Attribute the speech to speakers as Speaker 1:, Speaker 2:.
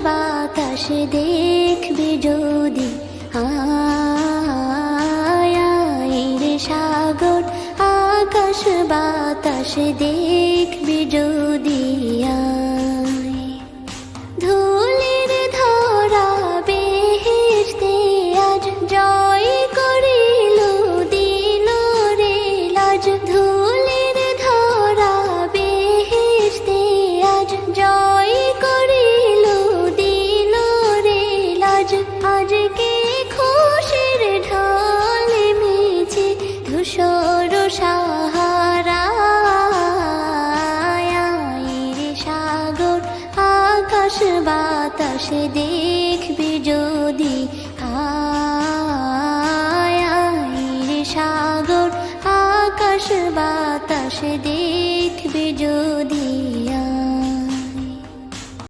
Speaker 1: বাতাস দেখবে যদি, আয় রে সাগর আকাশ বাতাস দেখবে যদি, আয় ধুলির ধরা বেহেশতে আজ জয় করিল দিল রে লাজ, ধুলির ধরা বেহেশতে আজ জয় করিল দিল রে লাজ। আজকে খুশির ঢল মেছে ধূসর সাহারা, রে সাগর আকাশ বাতাস দেখবে যদি, আয় রে সাগর আকাশ বাতাস দেখবে যদি।